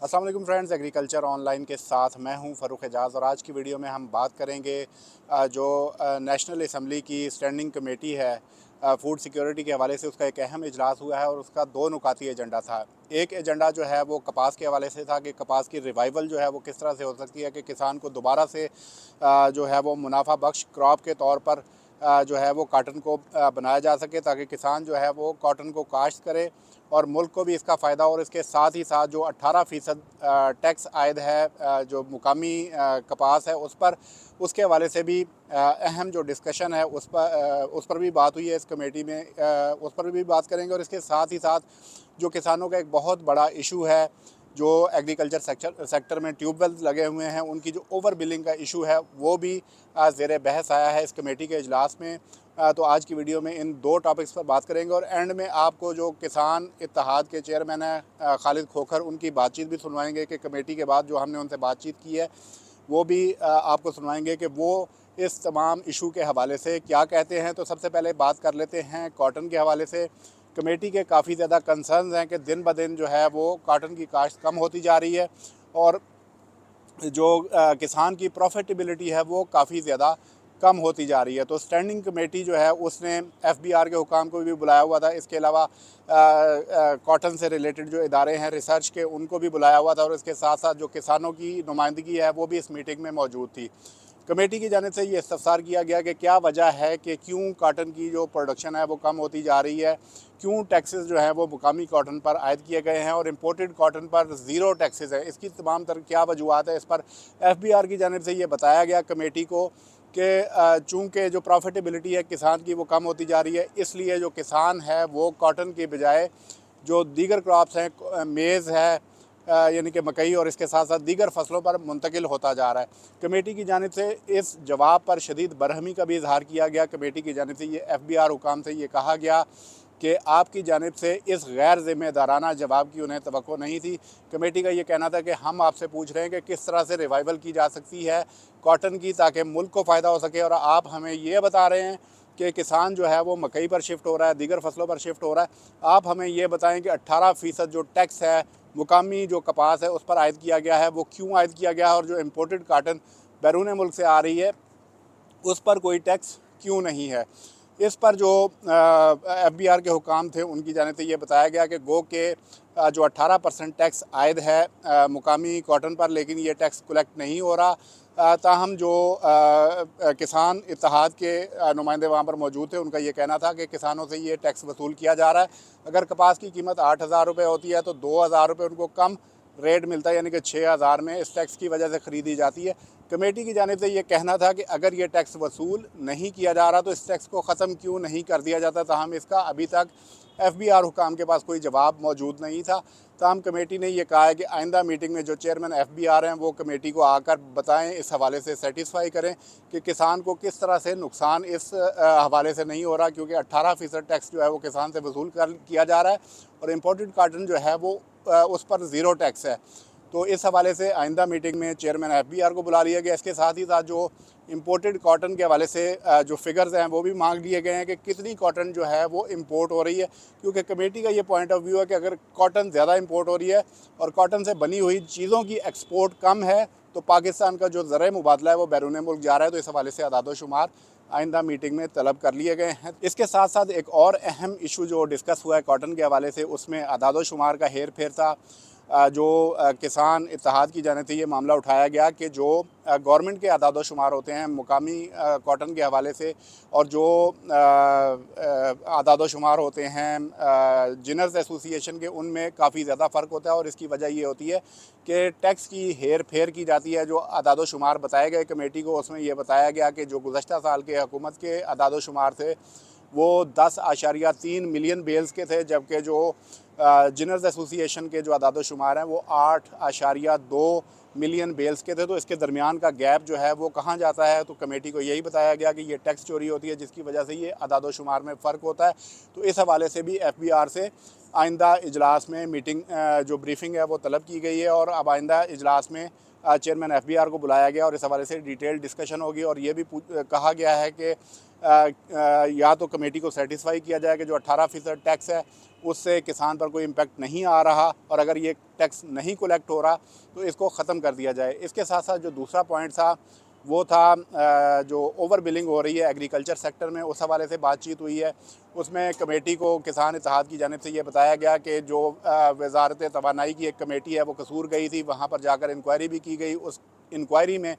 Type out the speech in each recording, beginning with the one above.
अस्सलाम वालेकुम friends, agriculture online के साथ मैं हूं फ़ारूक एजाज़। और आज की वीडियो में हम बात करेंगे जो नेशनल असम्बली की स्टैंडिंग कमेटी है फूड सिक्योरिटी के हवाले से। उसका एक अहम इजलास हुआ है और उसका दो नुकाती एजेंडा था। एक एजेंडा जो है वो कपास के हवाले से था कि कपास की रिवाइवल जो है वो किस तरह से हो सकती है कि किसान को दोबारा से जो है वो मुनाफा बख्श क्रॉप के तौर पर जो है वो कॉटन को बनाया जा सके, ताकि किसान जो है वो कॉटन को काश्त करे और मुल्क को भी इसका फ़ायदा। और इसके साथ ही साथ जो 18% टैक्स आयद है जो मुकामी कपास है उस पर, उसके हवाले से भी अहम जो डिस्कशन है उस पर भी बात हुई है इस कमेटी में। उस पर भी बात करेंगे। और इसके साथ ही साथ जो किसानों का एक बहुत बड़ा इशू है, जो एग्रीकल्चर सेक्टर में ट्यूबवेल्स लगे हुए हैं, उनकी जो ओवर बिलिंग का इशू है वो भी ज़ेर बहस आया है इस कमेटी के इजलास में। तो आज की वीडियो में इन दो टॉपिक्स पर बात करेंगे और एंड में आपको जो किसान इत्तेहाद के चेयरमैन हैं खालिद खोखर, उनकी बातचीत भी सुनवाएंगे कि कमेटी के बाद जो हमने उनसे बातचीत की है वो भी आपको सुनवाएंगे कि वो इस तमाम इशू के हवाले से क्या कहते हैं। तो सबसे पहले बात कर लेते हैं कॉटन के हवाले से। कमेटी के काफ़ी ज़्यादा कंसर्न्स हैं कि दिन ब दिन जो है वो कॉटन की काश्त कम होती जा रही है और जो किसान की प्रॉफिटेबिलिटी है वो काफ़ी ज़्यादा कम होती जा रही है। तो स्टैंडिंग कमेटी जो है उसने FBR के हुकाम को भी बुलाया हुआ था। इसके अलावा कॉटन से रिलेटेड जो इदारे हैं रिसर्च के, उनको भी बुलाया हुआ था। और इसके साथ साथ जो किसानों की नुमाइंदगी है वो भी इस मीटिंग में मौजूद थी। कमेटी की जानिब से ये इस्तफसार किया गया कि क्या वजह है कि क्यों कॉटन की जो प्रोडक्शन है वो कम होती जा रही है, क्यों टैक्सेस जो हैं वो मुकामी कॉटन पर आयद किए गए हैं और इम्पोर्टेड कॉटन पर ज़ीरो टैक्सेस है। इसकी तमाम तरह क्या वजूहत है, इस पर FBR की जानिब से ये बताया गया कमेटी को कि चूँकि जो प्रॉफिटेबिलिटी है किसान की वो कम होती जा रही है, इसलिए जो किसान है वो कॉटन के बजाय जो दीगर क्रॉप्स हैं, मेज़ है यानी कि मकई, और इसके साथ साथ दीगर फसलों पर मुंतकिल होता जा रहा है। कमेटी की जानिब से इस जवाब पर शदीद बरहमी का भी इजहार किया गया। कमेटी की जानिब से ये FBR हुकाम से ये कहा गया कि आपकी जानिब से इस गैर ज़िम्मेदाराना जवाब की उन्हें तवक्को नहीं थी। कमेटी का ये कहना था कि हम आपसे पूछ रहे हैं कि किस तरह से रिवाइवल की जा सकती है कॉटन की, ताकि मुल्क को फ़ायदा हो सके, और आप हमें ये बता रहे हैं कि किसान जो है वो मकई पर शिफ्ट हो रहा है, दीगर फसलों पर शिफ्ट हो रहा है। आप हमें ये बताएं कि 18% जो टैक्स है मुकामी जो कपास है उस पर आयद किया गया है, वो क्यों आयद किया गया है, और जो इम्पोर्टेड काटन बैरून मुल्क से आ रही है उस पर कोई टैक्स क्यों नहीं है। इस पर जो FBR के हुकाम थे उनकी जानिब से ये बताया गया कि गो के जो 18% टैक्स आयद है मुकामी कॉटन पर, लेकिन ये टैक्स कलेक्ट नहीं हो रहा। ताहम जो किसान इत्तेहाद के नुमाइंदे वहाँ पर मौजूद थे, उनका ये कहना था कि किसानों से ये टैक्स वसूल किया जा रहा है। अगर कपास की कीमत 8,000 रुपये होती है तो 2,000 रुपये उनको कम रेट मिलता है, यानी कि 6,000 में इस टैक्स की वजह से ख़रीदी जाती है। कमेटी की जानिब से ये कहना था कि अगर ये टैक्स वसूल नहीं किया जा रहा तो इस टैक्स को ख़त्म क्यों नहीं कर दिया जाता। ताहम इसका अभी तक FBR हुकाम के पास कोई जवाब मौजूद नहीं था। ताहम कमेटी ने यह कहा है कि आइंदा मीटिंग में जो चेयरमैन FBR हैं वो कमेटी को आकर बताएं, इस हवाले से सेटिस्फाई करें कि किसान को किस तरह से नुकसान इस हवाले से नहीं हो रहा, क्योंकि 18% टैक्स जो है वो किसान से वसूल किया जा रहा है और इम्पोर्टेड काटन जो है वो उस पर ज़ीरो टैक्स है। तो इस हवाले से आइंदा मीटिंग में चेयरमैन FBR को बुला लिया गया। इसके साथ ही साथ जो इम्पोर्टेड कॉटन के हवाले से जो फिगर्स हैं वो भी मांग लिए गए हैं कि कितनी कॉटन जो है वो इम्पोर्ट हो रही है, क्योंकि कमेटी का ये पॉइंट ऑफ व्यू है कि अगर कॉटन ज़्यादा इम्पोर्ट हो रही है और कॉटन से बनी हुई चीज़ों की एक्सपोर्ट कम है तो पाकिस्तान का जो ज़र मुबादला है वो बैरून मुल्क जा रहा है। तो इस हवाले से अदाद शुमार आइंदा मीटिंग में तलब कर लिए गए हैं। इसके साथ साथ एक और अहम इशू जो डिस्कस हुआ है कॉटन के हवाले से, उसमें अदाद शुमार का हेर फेर था। जो किसान इत्तेहाद की जानिब से ये मामला उठाया गया कि जो गवर्नमेंट के अदाद शुमार होते हैं मुकामी कॉटन के हवाले से और जो अदाद शुमार होते हैं जिनर्स एसोसिएशन के, उनमें काफ़ी ज़्यादा फ़र्क होता है। और इसकी वजह ये होती है कि टैक्स की हेर फेर की जाती है। जो अदाद शुमार बताए गए कमेटी को, उसमें यह बताया गया कि जो गुज़श्ता साल के हुकूमत के अदाद शुमार थे वो 10.3 मिलियन बेल्स के थे, जबकि जो जिनर्स एसोसिएशन के जो अदाद शुमार हैं वो 8.2 मिलियन बेल्स के थे। तो इसके दरमियान का गैप जो है वो कहाँ जाता है, तो कमेटी को यही बताया गया कि ये टैक्स चोरी होती है जिसकी वजह से ये अदाद शुमार में फ़र्क होता है। तो इस हवाले से भी FBR से آئندہ اجلاس میں میٹنگ جو بریفنگ ہے وہ طلب کی گئی ہے، اور اب آئندہ اجلاس میں چیئرمین FBR کو بلایا گیا اور اس حوالے سے ڈیٹیل ڈسکشن ہوگی، اور یہ بھی کہا گیا ہے کہ یا تو کمیٹی کو سیٹسفائی کیا جائے کہ جو 18% ٹیکس ہے اس سے کسان پر کوئی امپیکٹ نہیں آ رہا، اور اگر یہ ٹیکس نہیں کلیکٹ ہو رہا تو اس کو ختم کر دیا جائے۔ اس کے ساتھ ساتھ جو دوسرا پوائنٹ تھا وہ تھا جو اوور بلنگ ہو رہی ہے ایگریکلچر سیکٹر میں، اس حوالے سے بات چیت ہوئی ہے۔ اس میں کمیٹی کو کسان اتحاد کی جانب سے یہ بتایا گیا کہ جو وزارت توانائی کی ایک کمیٹی ہے وہ قصور گئی تھی، وہاں پر جا کر انکوائری بھی کی گئی، اس انکوائری میں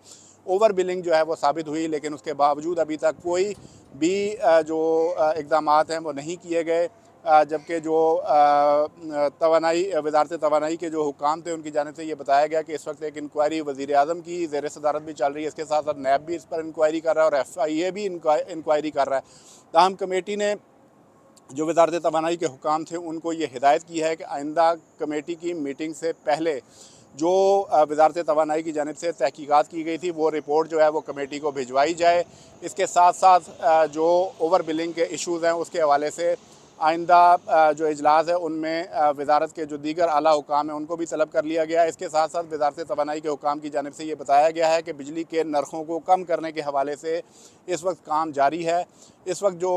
اوور بلنگ جو ہے وہ ثابت ہوئی، لیکن اس کے باوجود ابھی تک کوئی بھی جو اقدامات ہیں وہ نہیں کیے گئے، جبکہ جو وزارت توانائی کے جو حکام تھے ان کی جانب سے یہ بتایا گیا کہ اس وقت ایک انکوائری وزیر اعظم کی زیر صدارت بھی چل رہی ہے، اس کے ساتھ ساتھ نیب بھی اس پر انکوائری کر رہا ہے اور FIA بھی انکوائری کر رہا ہے۔ تاہم کمیٹی نے جو وزارت توانائی کے حکام تھے ان کو یہ ہدایت کی ہے کہ آئندہ کمیٹی کی میٹنگ سے پہلے جو وزارت توانائی کی جانب سے تحقیقات کی گئی تھی وہ رپورٹ جو ہے وہ کمیٹی کو بھجوائی جائے۔ اس کے ساتھ ساتھ جو اوور بلنگ کے ایشوز ہیں اس کے حوالے سے آئندہ جو اجلاس ہے ان میں وزارت کے جو دیگر اعلیٰ حکام ہیں ان کو بھی طلب کر لیا گیا ہے۔ اس کے ساتھ ساتھ وزارت توانائی کے حکام کی جانب سے یہ بتایا گیا ہے کہ بجلی کے نرخوں کو کم کرنے کے حوالے سے اس وقت کام جاری ہے۔ اس وقت جو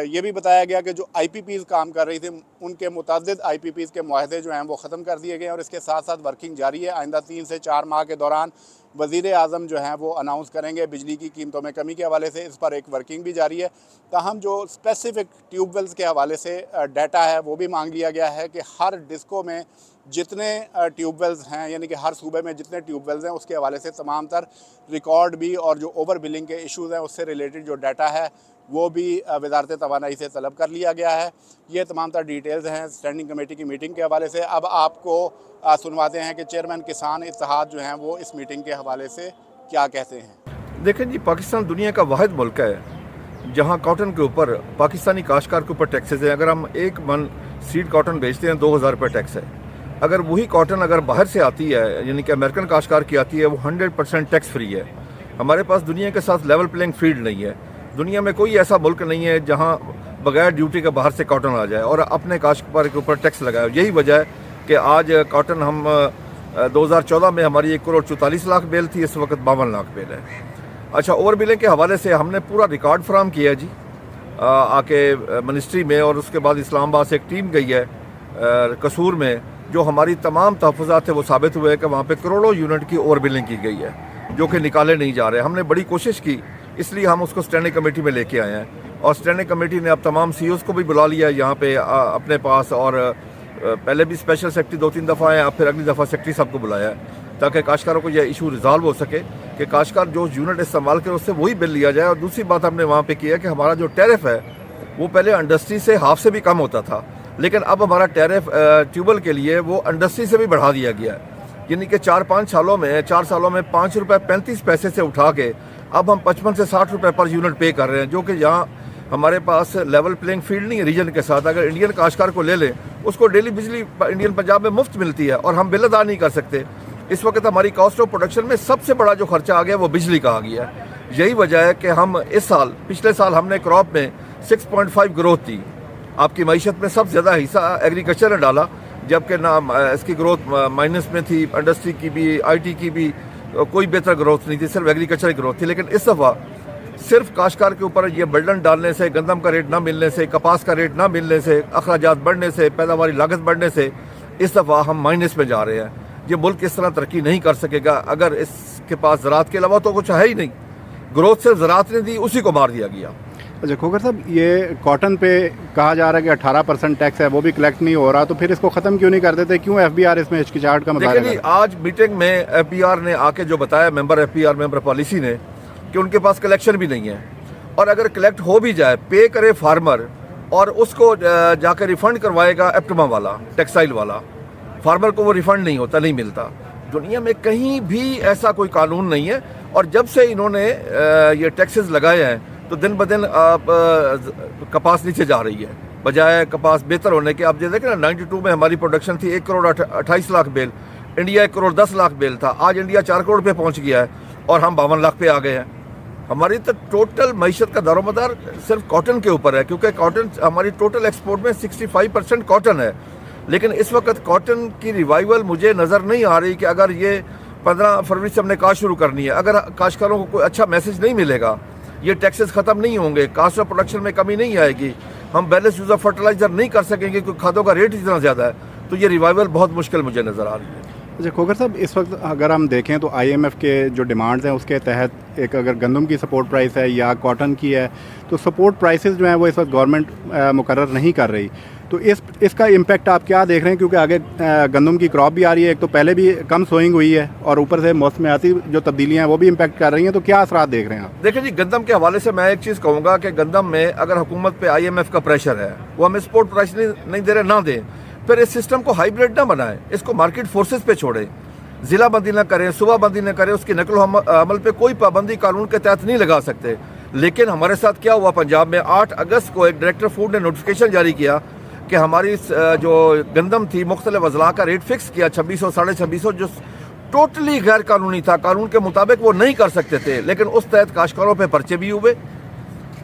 یہ بھی بتایا گیا کہ جو IPPs کام کر رہی تھی ان کے متعدد IPPs کے معاہدے جو ہیں وہ ختم کر دیے گئے ہیں، اور اس کے ساتھ ساتھ ورکنگ جاری ہے۔ آئندہ 3 سے 4 ماہ کے دوران وزیر اعظم جو ہیں وہ اناؤنس کریں گے بجلی کی قیمتوں میں کمی کے حوالے سے، اس پر ایک ورکنگ بھی جاری ہے۔ تاہم جو اسپیسیفک ٹیوب ویلز کے حوالے سے ڈیٹا ہے وہ بھی مانگ لیا گیا ہے کہ ہر ڈسکو میں جتنے ٹیوب ویلز ہیں، یعنی کہ ہر صوبے میں جتنے ٹیوب ویلز ہیں اس کے حوالے سے تمام تر ریکارڈ بھی، اور جو اوور بلنگ کے ایشوز ہیں اس سے ریلیٹڈ جو ڈیٹا ہے وہ بھی وزارت توانائی سے طلب کر لیا گیا ہے۔ یہ تمام تر ڈیٹیلز ہیں اسٹینڈنگ کمیٹی کی میٹنگ کے حوالے سے۔ اب آپ کو سنواتے ہیں کہ چیئرمین کسان اتحاد جو ہیں وہ اس میٹنگ کے حوالے سے کیا کہتے ہیں۔ دیکھیں جی، پاکستان دنیا کا واحد ملک ہے جہاں کاٹن کے اوپر پاکستانی کاشتکار کے اوپر ٹیکسز ہیں۔ اگر ہم 1 من سیڈ کاٹن بیچتے ہیں 2000 روپے ٹیکس ہے۔ اگر وہی کاٹن اگر باہر سے آتی ہے، یعنی کہ امریکن کاشتکار کی آتی ہے، وہ 100% ٹیکس فری ہے۔ ہمارے پاس دنیا کے ساتھ لیول پلینگ فیلڈ نہیں ہے۔ دنیا میں کوئی ایسا ملک نہیں ہے جہاں بغیر ڈیوٹی کے باہر سے کاٹن آ جائے اور اپنے کاشتکار کے اوپر ٹیکس لگائے۔ یہی وجہ ہے کہ آج کاٹن ہم 2014 میں ہماری 1,44,00,000 بیل تھی، اس وقت 52 لاکھ بیل ہے۔ اچھا، اوور بلنگ کے حوالے سے ہم نے پورا ریکارڈ فراہم کیا جی آ کے منسٹری میں، اور اس کے بعد اسلام آباد سے ایک ٹیم گئی ہے قصور میں، جو ہماری تمام تحفظات تھے وہ ثابت ہوئے کہ وہاں پہ کروڑوں یونٹ کی اوور بلنگ کی گئی ہے جو کہ نکالے نہیں جا رہے۔ ہم نے بڑی کوشش کی، اس لیے ہم اس کو اسٹینڈنگ کمیٹی میں لے کے آئے ہیں، اور اسٹینڈنگ کمیٹی نے اب تمام CEOs کو بھی بلا لیا ہے یہاں پہ اپنے پاس، اور پہلے بھی اسپیشل سیکرٹری 2-3 دفعہ آئے ہیں، اب پھر اگلی دفعہ سیکرٹری صاحب کو بلایا ہے تاکہ کاشتکاروں کو یہ ایشو ریزالو ہو سکے کہ کاشتکار جو یونٹ استعمال کرے اس سے وہی بل لیا جائے۔ اور دوسری بات ہم نے وہاں پہ کیا کہ ہمارا جو ٹیرف ہے وہ پہلے انڈسٹری سے ہاف سے بھی کم ہوتا تھا، لیکن اب ہمارا ٹیرف ٹیوبل کے لیے وہ انڈسٹری سے بھی بڑھا دیا گیا ہے، یعنی کہ 4 سالوں میں 5 روپے 35 پیسے سے اٹھا کے اب ہم 55 سے 60 روپے پر یونٹ پے کر رہے ہیں، جو کہ یہاں ہمارے پاس لیول پلینگ فیلڈ نہیں ہے ریجن کے ساتھ۔ اگر انڈین کاشتکار کو لے لیں اس کو ڈیلی بجلی انڈین پنجاب میں مفت ملتی ہے اور ہم بل ادا نہیں کر سکتے۔ اس وقت ہماری کاسٹ آف پروڈکشن میں سب سے بڑا جو خرچہ آ گیا وہ بجلی کا آ گیا ہے۔ یہی وجہ ہے کہ ہم اس سال، پچھلے سال ہم نے کراپ میں 6.5 گروتھ تھی۔ آپ کی معیشت میں سب سے زیادہ حصہ ایگریکلچر نے ڈالا، جبکہ نہ اس کی گروتھ مائنس میں تھی، انڈسٹری کی بھی، IT کی بھی کوئی بہتر گروتھ نہیں تھی، صرف ایگریکلچر کی گروتھ تھی۔ لیکن اس دفعہ صرف کاشتکار کے اوپر یہ برڈن ڈالنے سے، گندم کا ریٹ نہ ملنے سے، کپاس کا ریٹ نہ ملنے سے، اخراجات بڑھنے سے، پیداواری لاگت بڑھنے سے اس دفعہ ہم مائنس میں جا رہے ہیں۔ یہ ملک اس طرح ترقی نہیں کر سکے گا اگر اس کے پاس زراعت کے علاوہ تو کچھ ہے ہی نہیں۔ گروتھ صرف زراعت نے دی، اسی کو مار دیا گیا۔ اچھا کھوکھر صاحب، یہ کاٹن پہ کہا جا رہا ہے کہ 18% ٹیکس ہے، وہ بھی کلیکٹ نہیں ہو رہا، تو پھر اس کو ختم کیوں نہیں کر دیتے؟ کیوں FBR اس میں ہچکچاہٹ کا مظاہرہ دیکھیں جی، آج میٹنگ میں FBR نے آ کے جو بتایا، FBR ممبر پالیسی نے، کہ ان کے پاس کلیکشن بھی نہیں ہے، اور اگر کلیکٹ ہو بھی جائے پے کرے فارمر اور اس کو جا کے ریفنڈ کروائے گا ایپٹما والا، ٹیکسٹائل والا، فارمر کو وہ ریفنڈ نہیں ہوتا، نہیں ملتا۔ دنیا میں کہیں بھی ایسا کوئی قانون نہیں ہے، اور جب سے انہوں نے یہ ٹیکسز لگائے ہیں تو دن بدن کپاس نیچے جا رہی ہے، بجائے کپاس بہتر ہونے کے۔ آپ یہ دیکھیں نا، 92 میں ہماری پروڈکشن تھی 1,28,00,000 بیل، انڈیا 1,10,00,000 بیل تھا، آج انڈیا 4 کروڑ پہ پہنچ گیا ہے اور ہم 52 لاکھ پہ آ گئے ہیں۔ हमारी तो टोटल मईशत का दारोमदार सिर्फ कॉटन के ऊपर है, क्योंकि कॉटन हमारी टोटल एक्सपोर्ट में 65% कॉटन है। लेकिन इस वक्त कॉटन की रिवाइवल मुझे नज़र नहीं आ रही कि अगर ये 15 फरवरी से हमने काश्त शुरू करनी है, अगर काश्तकारों को कोई अच्छा मैसेज नहीं मिलेगा, ये टैक्सेस ख़त्म नहीं होंगे, कास्ट ऑफ प्रोडक्शन में कमी नहीं आएगी, हम बैलेंस यूज़ ऑफ फर्टिलाइज़र नहीं कर सकेंगे क्योंकि खादों का रेट इतना ज़्यादा है, तो ये रिवाइवल बहुत मुश्किल मुझे नज़र आ रही है। अच्छा खोकर साहब, इस वक्त अगर हम देखें तो IMF के जो डिमांड्स हैं उसके तहत एक अगर गंदम की सपोर्ट प्राइस है या कॉटन की है, तो सपोर्ट प्राइसेस जो हैं वो इस वक्त गवर्नमेंट मुकर्रर नहीं कर रही, तो इसका इम्पेक्ट आप क्या देख रहे हैं? क्योंकि आगे गंदम की क्रॉप भी आ रही है, एक तो पहले भी कम सोइंग हुई है और ऊपर से मौसमियाती जो तब्दीलियाँ हैं वो भी इम्पेक्ट कर रही हैं, तो क्या असरात देख रहे हैं आप? देखिए जी, गंदम के हवाले से मैं एक चीज़ कहूँगा कि गंदम में अगर हुकूमत पे IMF का प्रेशर है, वो हमें सपोर्ट प्राइस नहीं दे रहे, ना दें, फिर इस सिस्टम को हाइब्रिड ना बनाएं, इसको मार्केट फोर्सेस पे छोड़ें, ज़िला बंदी ना करें, सूबा बंदी ना करें, उसकी नकल अमल पे कोई पाबंदी कानून के तहत नहीं लगा सकते। लेकिन हमारे साथ क्या हुआ, पंजाब में 8 अगस्त को एक डायरेक्टर फूड ने नोटिफिकेशन जारी किया कि हमारी जो गंदम थी मुख्तलिफ अजला का रेट फिक्स किया 2600 साढ़े 2600, जो टोटली गैर कानूनी था, कानून के मुताबिक वो नहीं कर सकते थे, लेकिन उस तहत काश्तकारों पे पर्चे भी हुए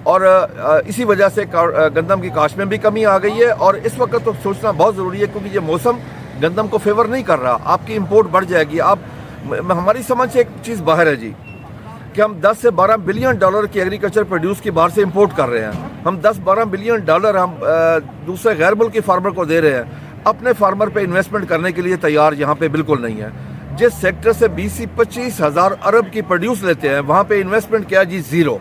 और इसी वजह से गंदम की काश्त में भी कमी आ गई है। और इस वक्त तो सोचना बहुत ज़रूरी है क्योंकि ये मौसम गंदम को फेवर नहीं कर रहा, आपकी इंपोर्ट बढ़ जाएगी। हमारी समझ से एक चीज़ बाहर है जी कि हम 10 से 12 बिलियन डॉलर की एग्रीकल्चर प्रोड्यूस की बाहर से इंपोर्ट कर रहे हैं। हम 10-12 बिलियन डॉलर हम दूसरे गैर मुल्की फार्मर को दे रहे हैं, अपने फार्मर पे इन्वेस्टमेंट करने के लिए तैयार यहाँ पे बिल्कुल नहीं है। जिस सेक्टर से 20 से 25 हज़ार अरब की प्रोड्यूस लेते हैं वहाँ पे इन्वेस्टमेंट क्या जी, ज़ीरो।